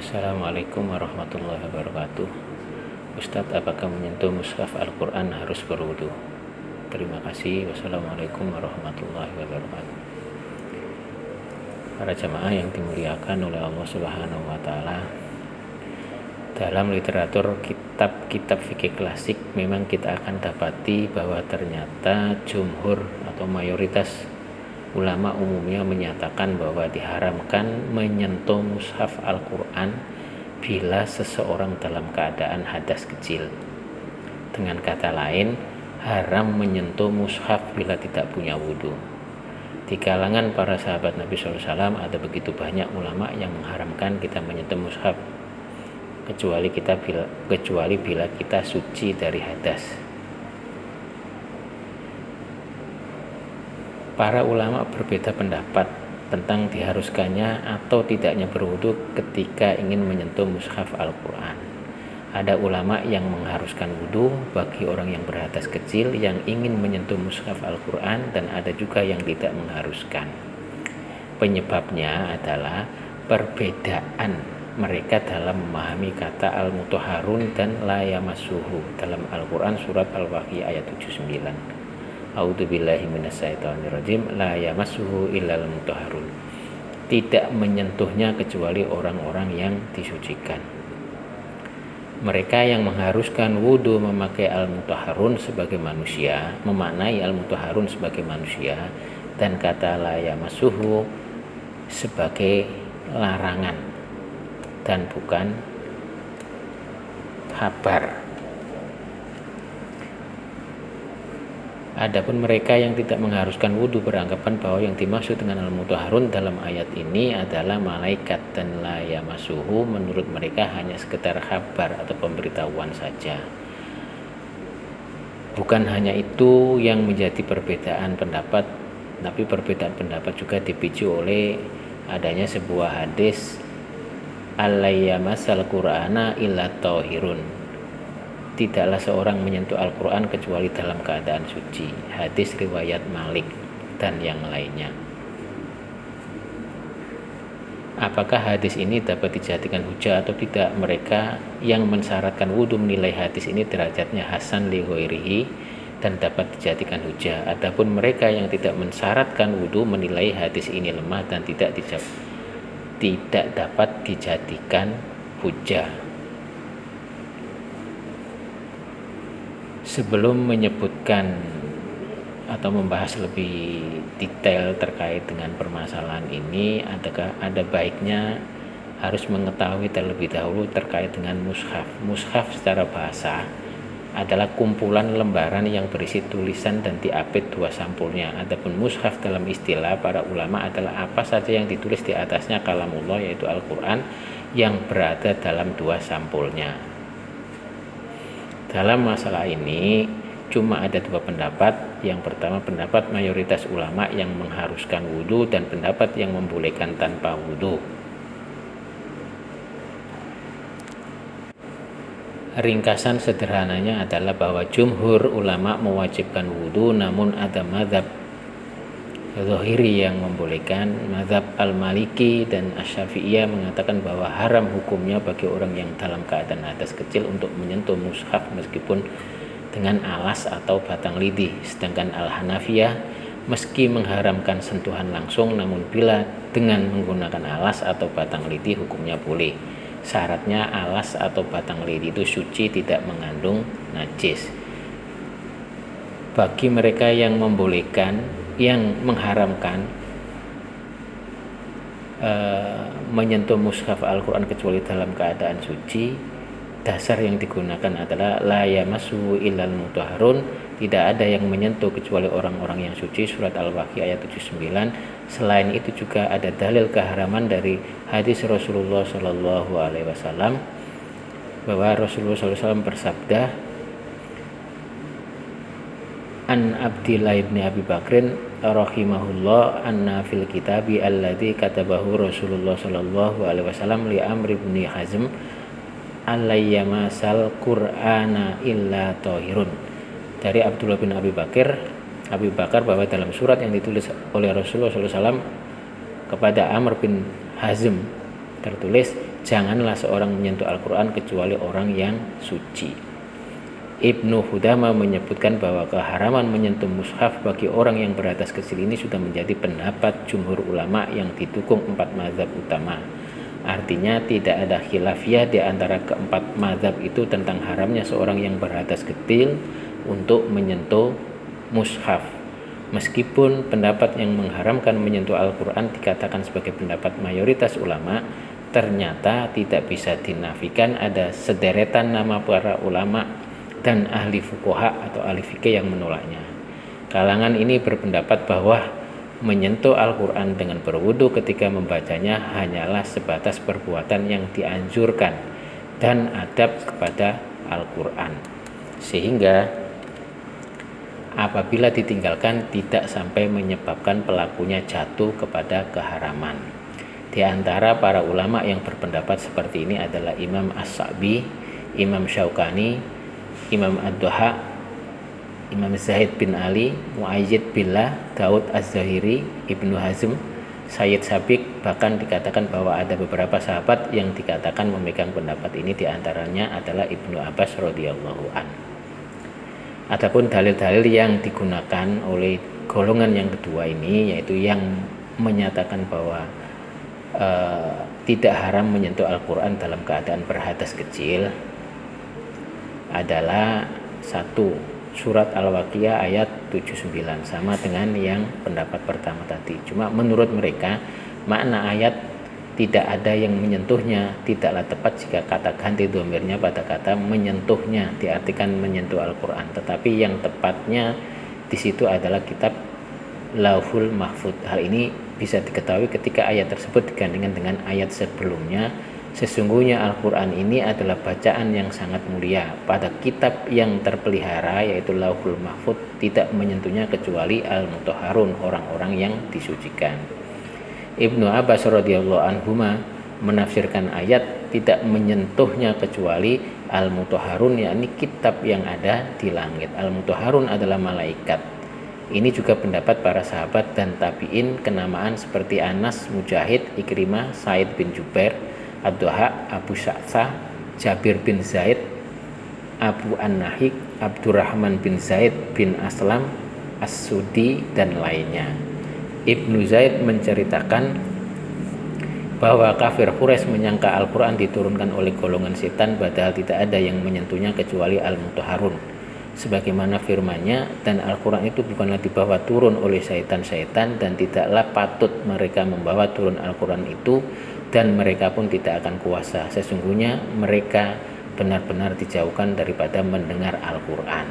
Assalamualaikum warahmatullahi wabarakatuh. Ustadz, apakah menyentuh mushaf Al-Quran harus berwudu? Terima kasih. Wassalamualaikum warahmatullahi wabarakatuh. Para jamaah yang dimuliakan oleh Allah Subhanahu wa Ta'ala, dalam literatur kitab-kitab fikih klasik memang kita akan dapati bahwa ternyata jumhur atau mayoritas ulama umumnya menyatakan bahwa diharamkan menyentuh mushaf Al-Quran bila seseorang dalam keadaan hadas kecil. Dengan kata lain, haram menyentuh mushaf bila tidak punya wudhu. Di kalangan para sahabat Nabi SAW ada begitu banyak ulama yang mengharamkan kita menyentuh mushaf kecuali bila kita suci dari hadas. Para ulama berbeda pendapat tentang diharuskannya atau tidaknya berwudu ketika ingin menyentuh mushaf Al-Quran. Ada ulama yang mengharuskan wudu bagi orang yang berhadas kecil yang ingin menyentuh mushaf Al-Quran, dan ada juga yang tidak mengharuskan. Penyebabnya adalah perbedaan mereka dalam memahami kata al-mutahharun dan la yamassuhu dalam Al-Quran surat Al-Waqiah ayat 79. A'udzubillahi minasyaitonirrajim, la yamassuhu illal mutahharun. Tidak menyentuhnya kecuali orang-orang yang disucikan. Mereka yang mengharuskan wudu memakai al-mutahharun sebagai manusia, memaknai al-mutahharun sebagai manusia, dan kata la yamassuhu sebagai larangan dan bukan kabar. Adapun mereka yang tidak mengharuskan wudu beranggapan bahwa yang dimaksud dengan al-mutahharun dalam ayat ini adalah malaikat, dan la yamassuhu menurut mereka hanya sekedar kabar atau pemberitahuan saja. Bukan hanya itu yang menjadi perbedaan pendapat, tapi perbedaan pendapat juga dipicu oleh adanya sebuah hadis al-yamasal qur'ana illa tahirun. Tidaklah seorang menyentuh Al-Quran kecuali dalam keadaan suci. Hadis riwayat Malik dan yang lainnya. Apakah hadis ini dapat dijadikan hujah atau tidak? Mereka yang mensyaratkan wudu menilai hadis ini derajatnya hasan li ghairihi dan dapat dijadikan hujah. Adapun mereka yang tidak mensyaratkan wudu menilai hadis ini lemah dan tidak dapat dijadikan hujah. Sebelum menyebutkan atau membahas lebih detail terkait dengan permasalahan ini, ada baiknya harus mengetahui terlebih dahulu terkait dengan mushaf. Mushaf secara bahasa adalah kumpulan lembaran yang berisi tulisan dan diapit dua sampulnya. Adapun mushaf dalam istilah para ulama adalah apa saja yang ditulis di atasnya kalamullah, yaitu Al-Quran, yang berada dalam dua sampulnya. Dalam masalah ini cuma ada dua pendapat. Yang pertama pendapat mayoritas ulama yang mengharuskan wudu, dan pendapat yang membolehkan tanpa wudu. Ringkasan sederhananya adalah bahwa jumhur ulama mewajibkan wudu, namun ada mazhab Zahiri yang membolehkan. Mazhab Al-Maliki dan Asy-Syafi'iyah mengatakan bahwa haram hukumnya bagi orang yang dalam keadaan hadas kecil untuk menyentuh mushaf meskipun dengan alas atau batang lidi. Sedangkan Al-Hanafiyah meski mengharamkan sentuhan langsung, namun bila dengan menggunakan alas atau batang lidi hukumnya boleh. Syaratnya alas atau batang lidi itu suci, tidak mengandung najis. Bagi mereka yang mengharamkan menyentuh mushaf Al-Quran kecuali dalam keadaan suci, dasar yang digunakan adalah la yamassuhu illal mutahharun. Tidak ada yang menyentuh kecuali orang-orang yang suci, surat Al-Waqiah ayat 79. Selain itu juga ada dalil keharaman dari hadis Rasulullah SAW bahwa Rasulullah SAW bersabda, an Abdillah ibn Abi Bakrin rahimahullah anna fil kitabi alladzi katabahu Rasulullah sallallahu alaihi wasallam li Amr ibn Hazm alayyamasal Qur'ana illa tahirun. Dari Abdullah bin Abi Bakar bahwa dalam surat yang ditulis oleh Rasulullah SAW kepada Amr bin Hazm tertulis, janganlah seorang menyentuh Al-Quran kecuali orang yang suci. Ibnu Hudama menyebutkan bahwa keharaman menyentuh mushaf bagi orang yang beratas kecil ini sudah menjadi pendapat jumhur ulama yang didukung 4 mazhab utama. Artinya tidak ada khilafiyah di antara keempat mazhab itu tentang haramnya seorang yang beratas kecil untuk menyentuh mushaf. Meskipun pendapat yang mengharamkan menyentuh Al-Quran dikatakan sebagai pendapat mayoritas ulama, ternyata tidak bisa dinafikan ada sederetan nama para ulama dan ahli fuqaha atau ahli fikih yang menolaknya. Kalangan ini berpendapat bahwa menyentuh Al-Quran dengan berwudu ketika membacanya hanyalah sebatas perbuatan yang dianjurkan dan adab kepada Al-Quran, sehingga apabila ditinggalkan tidak sampai menyebabkan pelakunya jatuh kepada keharaman. Di antara para ulama yang berpendapat seperti ini adalah Imam As-Sa'bi, Imam Syaukani, Imam Ad-Duha, Imam Zaid bin Ali, Muayyid Billah, Daud Az-Zahiri, Ibnu Hazm, Sayyid Sabiq. Bahkan dikatakan bahwa ada beberapa sahabat yang dikatakan memegang pendapat ini, diantaranya adalah Ibnu Abbas radhiyallahu an. Adapun dalil-dalil yang digunakan oleh golongan yang kedua ini, yaitu yang menyatakan bahwa tidak haram menyentuh Al-Quran dalam keadaan berhadas kecil, adalah 1 surat Al-Waqiah ayat 79, sama dengan yang pendapat pertama tadi. Cuma menurut mereka makna ayat tidak ada yang menyentuhnya tidaklah tepat jika kata ganti dhamirnya pada kata menyentuhnya, diartikan menyentuh Al-Quran. Tetapi yang tepatnya di situ adalah kitab Lauhul Mahfud. Hal ini bisa diketahui ketika ayat tersebut digandingkan dengan ayat sebelumnya. Sesungguhnya Al-Quran ini adalah bacaan yang sangat mulia. Pada kitab yang terpelihara yaitu Lauhul Mahfud tidak menyentuhnya kecuali Al-Mutahharun, orang-orang yang disucikan. Ibnu Abbas radhiyallahu anhuma menafsirkan ayat tidak menyentuhnya kecuali Al-Mutahharun, yakni kitab yang ada di langit. Al-Mutahharun adalah malaikat. Ini juga pendapat para sahabat dan tabi'in kenamaan seperti Anas, Mujahid, Ikrimah, Said bin Jubair, Ad-Duha, Abu Sya'sa, Jabir bin Zaid, Abu An-Nahik, Abdurrahman bin Zaid bin Aslam, As-Sudi, dan lainnya. Ibnu Zaid menceritakan bahwa kafir Quraisy menyangka Al-Quran diturunkan oleh golongan setan, padahal tidak ada yang menyentuhnya kecuali Al-Mutahharun. Sebagaimana firman-Nya, dan Al-Quran itu bukanlah dibawa turun oleh syaitan-syaitan, dan tidaklah patut mereka membawa turun Al-Quran itu, dan mereka pun tidak akan kuasa. Sesungguhnya mereka benar-benar dijauhkan daripada mendengar Al-Quran.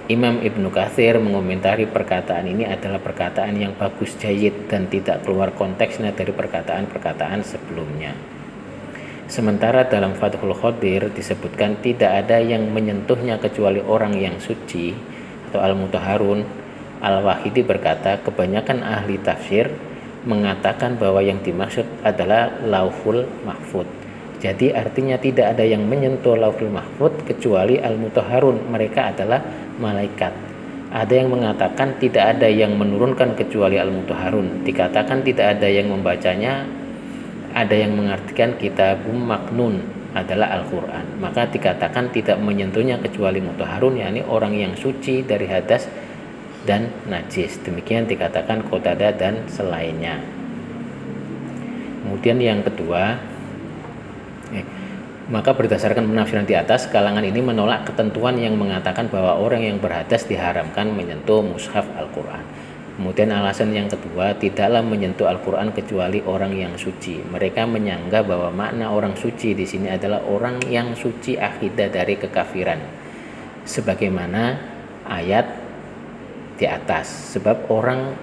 Imam Ibnu Katsir mengomentari perkataan ini adalah perkataan yang bagus, jayyid, dan tidak keluar konteksnya dari perkataan-perkataan sebelumnya. Sementara dalam Fathul Qadir disebutkan tidak ada yang menyentuhnya kecuali orang yang suci atau Al-Mutahharun. Al-Wahidi berkata, kebanyakan ahli tafsir mengatakan bahwa yang dimaksud adalah Lauhul Mahfud. Jadi artinya tidak ada yang menyentuh Lauhul Mahfud kecuali Al-Mutahharun, mereka adalah malaikat. Ada yang mengatakan tidak ada yang menurunkan kecuali Al-Mutahharun, dikatakan tidak ada yang membacanya. Ada yang mengartikan kitabum maknun adalah Al-Quran, maka dikatakan tidak menyentuhnya kecuali Mutahharun, yakni orang yang suci dari hadas dan najis. Demikian dikatakan Qatadah dan selainnya. Kemudian yang kedua, maka berdasarkan penafsiran di atas, kalangan ini menolak ketentuan yang mengatakan bahwa orang yang berhadas diharamkan menyentuh mushaf Al-Quran. Kemudian alasan yang kedua, tidaklah menyentuh Al-Quran kecuali orang yang suci. Mereka menyanggah bahwa makna orang suci di sini adalah orang yang suci akidah dari kekafiran, sebagaimana ayat di atas. Sebab orang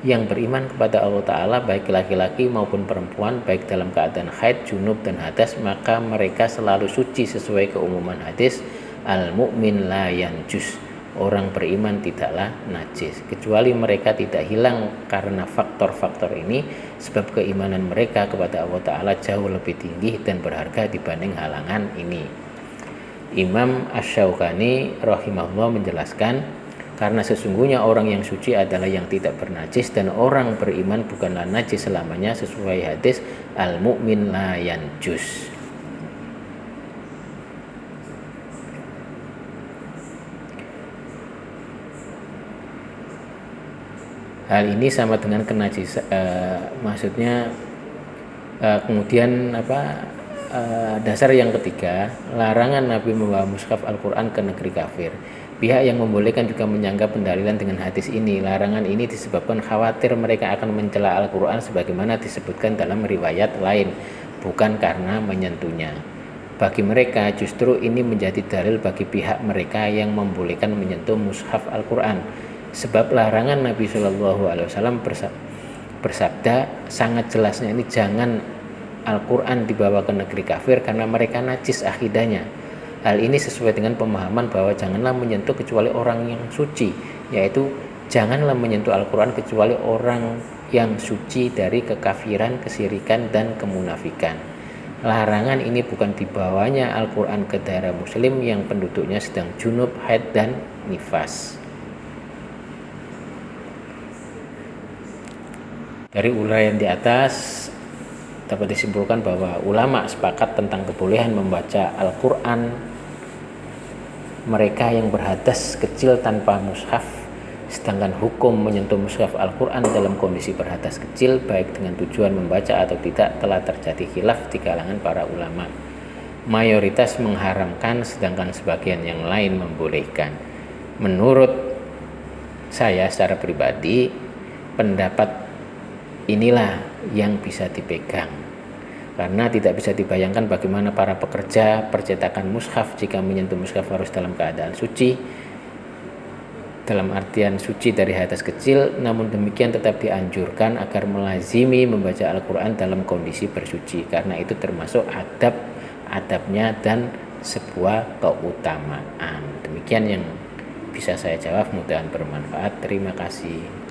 yang beriman kepada Allah Ta'ala, baik laki-laki maupun perempuan, baik dalam keadaan haid, junub, dan hadas, maka mereka selalu suci sesuai keumuman hadis, al-mu'min la yanjus, orang beriman tidaklah najis, kecuali mereka tidak hilang karena faktor-faktor ini, sebab keimanan mereka kepada Allah Ta'ala jauh lebih tinggi dan berharga dibanding halangan ini. Imam Asy-Syaukani rahimahullah menjelaskan, karena sesungguhnya orang yang suci adalah yang tidak bernajis, dan orang beriman bukanlah najis selamanya sesuai hadis al-mu'min la yanjus. Hal ini sama dengan kenajisan, maksudnya kemudian dasar yang ketiga, larangan Nabi membawa mushaf Al-Quran ke negeri kafir. Pihak yang membolehkan juga menyangka pendalilan dengan hadis ini. Larangan ini disebabkan khawatir mereka akan mencela Al-Quran sebagaimana disebutkan dalam riwayat lain, bukan karena menyentuhnya. Bagi mereka justru ini menjadi dalil bagi pihak mereka yang membolehkan menyentuh mushaf Al-Quran. Sebab larangan Nabi SAW bersabda sangat jelasnya, ini jangan Al-Quran dibawa ke negeri kafir karena mereka najis akidahnya. Hal ini sesuai dengan pemahaman bahwa janganlah menyentuh kecuali orang yang suci, yaitu janganlah menyentuh Al-Quran kecuali orang yang suci dari kekafiran, kesyirikan, dan kemunafikan. Larangan ini bukan dibawanya Al-Quran ke daerah muslim yang penduduknya sedang junub, haid, dan nifas. Dari uraian di atas dapat disimpulkan bahwa ulama sepakat tentang kebolehan membaca Al-Quran mereka yang berhadas kecil tanpa mushaf, sedangkan hukum menyentuh mushaf Al-Quran dalam kondisi berhadas kecil baik dengan tujuan membaca atau tidak telah terjadi khilaf di kalangan para ulama. Mayoritas mengharamkan sedangkan sebagian yang lain membolehkan. Menurut saya secara pribadi, pendapat inilah yang bisa dipegang, karena tidak bisa dibayangkan bagaimana para pekerja percetakan mushaf jika menyentuh mushaf harus dalam keadaan suci, dalam artian suci dari hadas kecil. Namun demikian tetap dianjurkan agar melazimi membaca Al-Quran dalam kondisi bersuci, karena itu termasuk adabnya dan sebuah keutamaan. Demikian yang bisa saya jawab, mudah-mudahan bermanfaat. Terima kasih.